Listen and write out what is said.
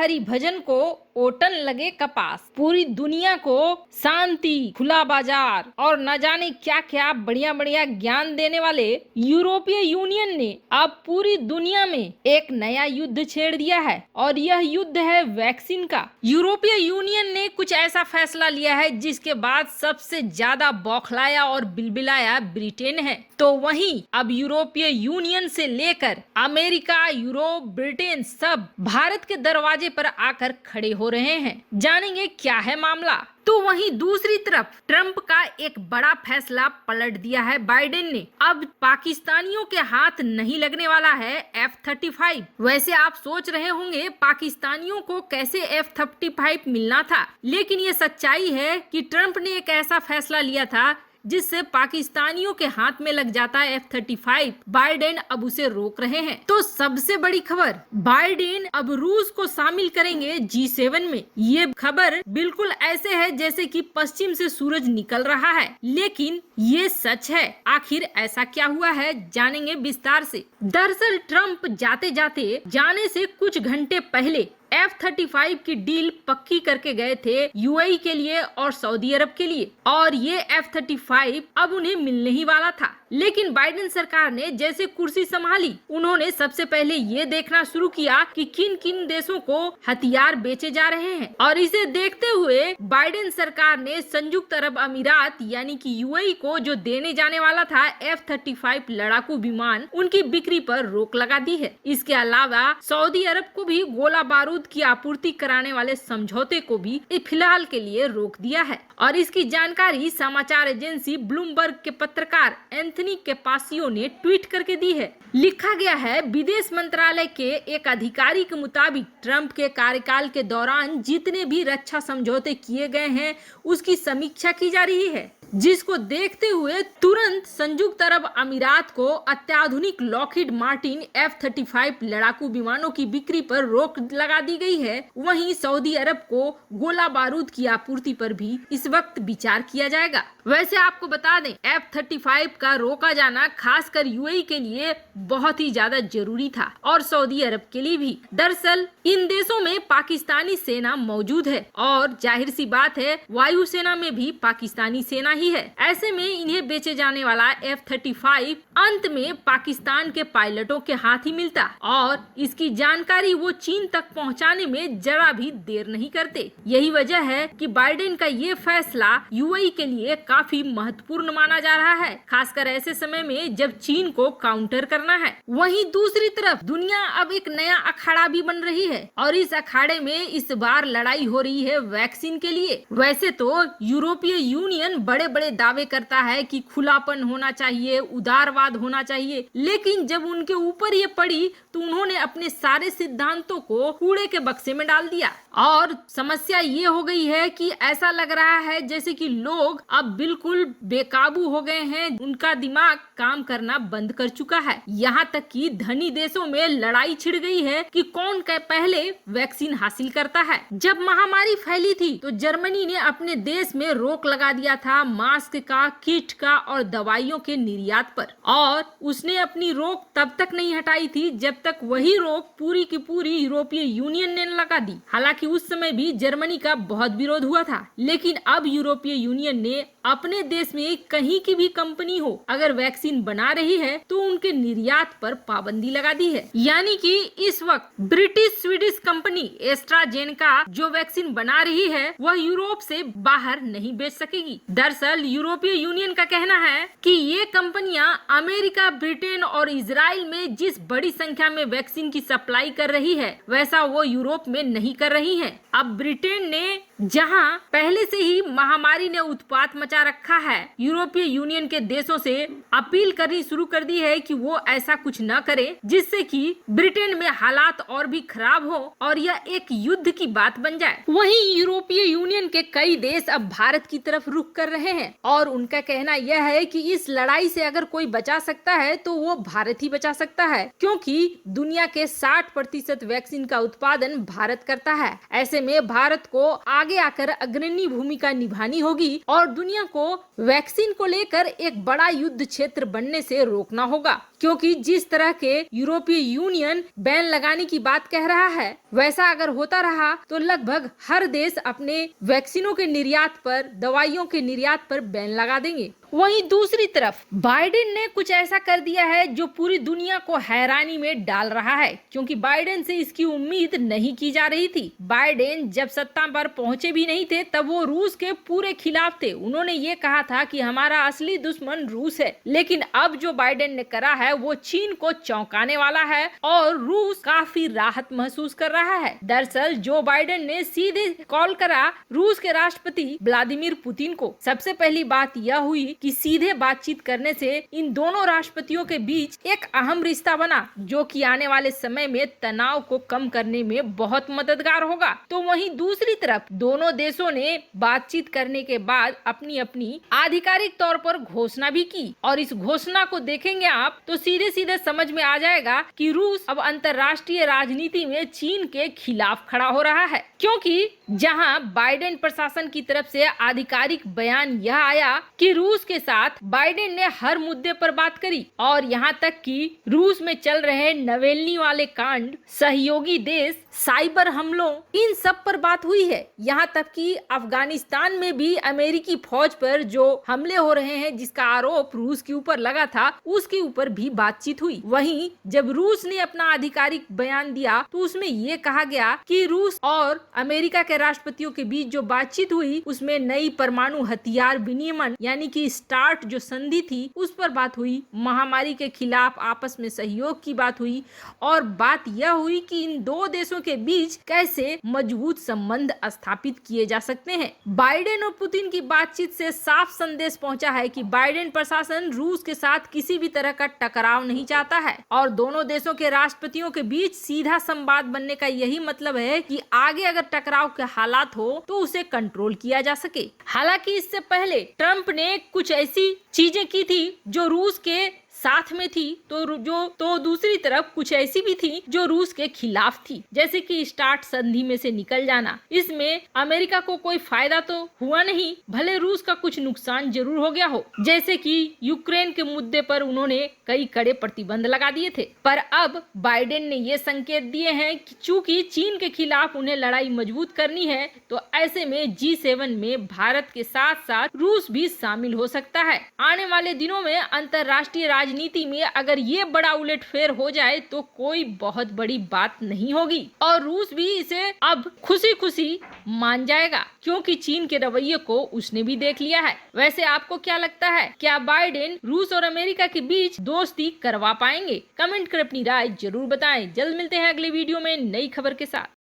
हरिभजन को ओटन लगे कपास। पूरी दुनिया को शांति, खुला बाजार और न जाने क्या क्या बढ़िया बढ़िया ज्ञान देने वाले यूरोपीय यूनियन ने अब पूरी दुनिया में एक नया युद्ध छेड़ दिया है और यह युद्ध है वैक्सीन का। यूरोपीय यूनियन ने कुछ ऐसा फैसला लिया है जिसके बाद सबसे ज्यादा बौखलाया और बिलबिलाया ब्रिटेन है। तो वहीं अब यूरोपीय यूनियन से लेकर अमेरिका, यूरोप, ब्रिटेन सब भारत के दरवाजे पर आकर खड़े हो रहे हैं। जानेंगे क्या है मामला। तो वहीं दूसरी तरफ ट्रंप का एक बड़ा फैसला पलट दिया है बाइडेन ने। अब पाकिस्तानियों के हाथ नहीं लगने वाला है F-35। वैसे आप सोच रहे होंगे पाकिस्तानियों को कैसे F-35 मिलना था, लेकिन ये सच्चाई है कि ट्रंप ने एक ऐसा फैसला लिया था जिससे पाकिस्तानियों के हाथ में लग जाता है F-35। बाइडेन अब उसे रोक रहे हैं। तो सबसे बड़ी खबर, बाइडेन अब रूस को शामिल करेंगे G7 में। ये खबर बिल्कुल ऐसे है जैसे कि पश्चिम से सूरज निकल रहा है, लेकिन ये सच है। आखिर ऐसा क्या हुआ है, जानेंगे विस्तार से। दरअसल ट्रंप जाते जाते जाने से कुछ घंटे पहले F-35 की डील पक्की करके गए थे यूएई के लिए और सऊदी अरब के लिए, और ये F-35 अब उन्हें मिलने ही वाला था। लेकिन बाइडेन सरकार ने जैसे कुर्सी संभाली, उन्होंने सबसे पहले ये देखना शुरू किया कि किन किन देशों को हथियार बेचे जा रहे हैं, और इसे देखते हुए बाइडेन सरकार ने संयुक्त अरब अमीरात यानी कि यूएई को जो देने जाने वाला था F-35 लड़ाकू विमान, उनकी बिक्री पर रोक लगा दी है। इसके अलावा सऊदी अरब को भी गोला बारूद की आपूर्ति कराने वाले समझौते को भी फिलहाल के लिए रोक दिया है। और इसकी जानकारी समाचार एजेंसी ब्लूमबर्ग के पत्रकार एंथनी कैपासियो ने ट्वीट करके दी है। लिखा गया है, विदेश मंत्रालय के एक अधिकारी के मुताबिक ट्रंप के कार्यकाल के दौरान जितने भी रक्षा समझौते किए गए हैं उसकी समीक्षा की जा रही है, जिसको देखते हुए तुरंत संयुक्त अरब अमीरात को अत्याधुनिक लॉकहीड मार्टिन F-35 लड़ाकू विमानों की बिक्री पर रोक लगा दी गई है। वहीं सऊदी अरब को गोला बारूद की आपूर्ति पर भी इस वक्त विचार किया जाएगा। वैसे आपको बता दें, F-35 का रोका जाना खासकर यूएई के लिए बहुत ही ज्यादा जरूरी था और सऊदी अरब के लिए भी। दरअसल इन देशों में पाकिस्तानी सेना मौजूद है और जाहिर सी बात है वायुसेना में भी पाकिस्तानी सेना ही है। ऐसे में इन्हें बेचे जाने वाला F-35 अंत में पाकिस्तान के पायलटों के हाथ ही मिलता और इसकी जानकारी वो चीन तक पहुंचाने में जरा भी देर नहीं करते। यही वजह है कि बाइडेन का ये फैसला यूएई के लिए काफी महत्वपूर्ण माना जा रहा है, खासकर ऐसे समय में जब चीन को काउंटर करना है। वहीं दूसरी तरफ दुनिया अब एक नया अखाड़ा भी बन रही है और इस अखाड़े में इस बार लड़ाई हो रही है वैक्सीन के लिए। वैसे तो यूरोपीय यूनियन बड़े बड़े दावे करता है कि खुलापन होना चाहिए, उदारवाद होना चाहिए, लेकिन जब उनके ऊपर ये पड़ी तो उन्होंने अपने सारे सिद्धांतों को कूड़े के बक्से में डाल दिया। और समस्या ये हो गई है कि ऐसा लग रहा है जैसे कि लोग अब बिल्कुल बेकाबू हो गए हैं, उनका दिमाग काम करना बंद कर चुका है। यहाँ तक कि धनी देशों में लड़ाई छिड़ गई है कि कौन पहले वैक्सीन हासिल करता है। जब महामारी फैली थी तो जर्मनी ने अपने देश में रोक लगा दिया था मास्क का, किट का और दवाइयों के निर्यात पर, और उसने अपनी रोक तब तक नहीं हटाई थी जब तक वही रोक पूरी की पूरी यूरोपीय यूनियन ने लगा दी। हालांकि उस समय भी जर्मनी का बहुत विरोध हुआ था, लेकिन अब यूरोपीय यूनियन ने अपने देश में कहीं की भी कंपनी हो अगर वैक्सीन बना रही है तो उनके निर्यात पर पाबंदी लगा दी है। यानी कि इस वक्त ब्रिटिश स्वीडिश कंपनी एस्ट्राजेनेका जो वैक्सीन बना रही है वह यूरोप से बाहर नहीं बेच सकेगी। दरअसल यूरोपीय यूनियन का कहना है कि ये कंपनियां अमेरिका, ब्रिटेन और इजराइल में जिस बड़ी संख्या में वैक्सीन की सप्लाई कर रही है वैसा वो यूरोप में नहीं कर रही है। अब ब्रिटेन ने जहां पहले से ही महामारी ने उत्पात मचा रखा है, यूरोपीय यूनियन के देशों से अपील करनी शुरू कर दी है कि वो ऐसा कुछ न करे जिससे कि ब्रिटेन में हालात और भी खराब हो और यह एक युद्ध की बात बन जाए। वहीं यूरोपीय यूनियन के कई देश अब भारत की तरफ रुख कर रहे हैं और उनका कहना यह है कि इस लड़ाई से अगर कोई बचा सकता है तो वो भारत ही बचा सकता है, क्योंकि दुनिया के 60% वैक्सीन का उत्पादन भारत करता है। ऐसे में भारत को आगे आगे आकर अग्रणी भूमिका निभानी होगी और दुनिया को वैक्सीन को लेकर एक बड़ा युद्ध क्षेत्र बनने से रोकना होगा, क्योंकि जिस तरह के यूरोपीय यूनियन बैन लगाने की बात कह रहा है, वैसा अगर होता रहा तो लगभग हर देश अपने वैक्सीनों के निर्यात पर, दवाइयों के निर्यात पर बैन लगा देंगे। वहीं दूसरी तरफ बाइडेन ने कुछ ऐसा कर दिया है जो पूरी दुनिया को हैरानी में डाल रहा है, क्योंकि बाइडेन से इसकी उम्मीद नहीं की जा रही थी। बाइडेन जब सत्ता पर पहुंचे भी नहीं थे तब वो रूस के पूरे खिलाफ थे। उन्होंने ये कहा था कि हमारा असली दुश्मन रूस है, लेकिन अब जो बाइडेन ने करा है वो चीन को चौंकाने वाला है और रूस काफी राहत महसूस कर रहा है। दरअसल जो बाइडेन ने सीधे कॉल करा रूस के राष्ट्रपति व्लादिमीर पुतिन को। सबसे पहली बात यह हुई कि सीधे बातचीत करने से इन दोनों राष्ट्रपतियों के बीच एक अहम रिश्ता बना, जो कि आने वाले समय में तनाव को कम करने में बहुत मददगार होगा। तो वहीं दूसरी तरफ दोनों देशों ने बातचीत करने के बाद अपनी अपनी आधिकारिक तौर पर घोषणा भी की, और इस घोषणा को देखेंगे आप तो सीधे सीधे समझ में आ जाएगा कि रूस अब अंतर्राष्ट्रीय राजनीति में चीन के खिलाफ खड़ा हो रहा है, क्योंकि जहां बाइडेन प्रशासन की तरफ से आधिकारिक बयान यह आया कि रूस के साथ बाइडेन ने हर मुद्दे पर बात करी, और यहां तक कि रूस में चल रहे नवेल्नी वाले कांड, सहयोगी देश, साइबर हमलों, इन सब पर बात हुई है। यहाँ तक कि अफगानिस्तान में भी अमेरिकी फौज पर जो हमले हो रहे हैं जिसका आरोप रूस के ऊपर लगा था, उसके ऊपर भी बातचीत हुई। वहीं जब रूस ने अपना आधिकारिक बयान दिया तो उसमें ये कहा गया कि रूस और अमेरिका के राष्ट्रपतियों के बीच जो बातचीत हुई उसमें नई परमाणु हथियार विनियमन यानी कि स्टार्ट जो संधि थी उस पर बात हुई, महामारी के खिलाफ आपस में सहयोग की बात हुई, और बात यह हुई कि इन दो देशों के बीच कैसे मजबूत संबंध स्थापित किए जा सकते हैं। बाइडेन और पुतिन की बातचीत से साफ संदेश पहुंचा है कि बाइडेन प्रशासन रूस के साथ किसी भी तरह का टकराव नहीं चाहता है, और दोनों देशों के राष्ट्रपतियों के बीच सीधा संवाद बनने का यही मतलब है कि आगे अगर टकराव के हालात हो तो उसे कंट्रोल किया जा सके। हालांकि इससे पहले ट्रंप ने कुछ ऐसी चीजें की थी जो रूस के साथ में थी, तो दूसरी तरफ कुछ ऐसी भी थी जो रूस के खिलाफ थी, जैसे कि स्टार्ट संधि में से निकल जाना। इसमें अमेरिका को कोई फायदा तो हुआ नहीं, भले रूस का कुछ नुकसान जरूर हो गया हो, जैसे कि यूक्रेन के मुद्दे पर उन्होंने कई कड़े प्रतिबंध लगा दिए थे। पर अब बाइडेन ने ये संकेत दिए हैं कि चूंकि चीन के खिलाफ उन्हें लड़ाई मजबूत करनी है, तो ऐसे में G7 में भारत के साथ साथ रूस भी शामिल हो सकता है। आने वाले दिनों में अंतर्राष्ट्रीय राजनीति में अगर ये बड़ा उलटफेर हो जाए तो कोई बहुत बड़ी बात नहीं होगी, और रूस भी इसे अब खुशी खुशी मान जाएगा, क्योंकि चीन के रवैये को उसने भी देख लिया है। वैसे आपको क्या लगता है, क्या बाइडेन रूस और अमेरिका के बीच दोस्ती करवा पाएंगे? कमेंट कर अपनी राय जरूर बताएं। जल्द मिलते हैं अगले वीडियो में नई खबर के साथ।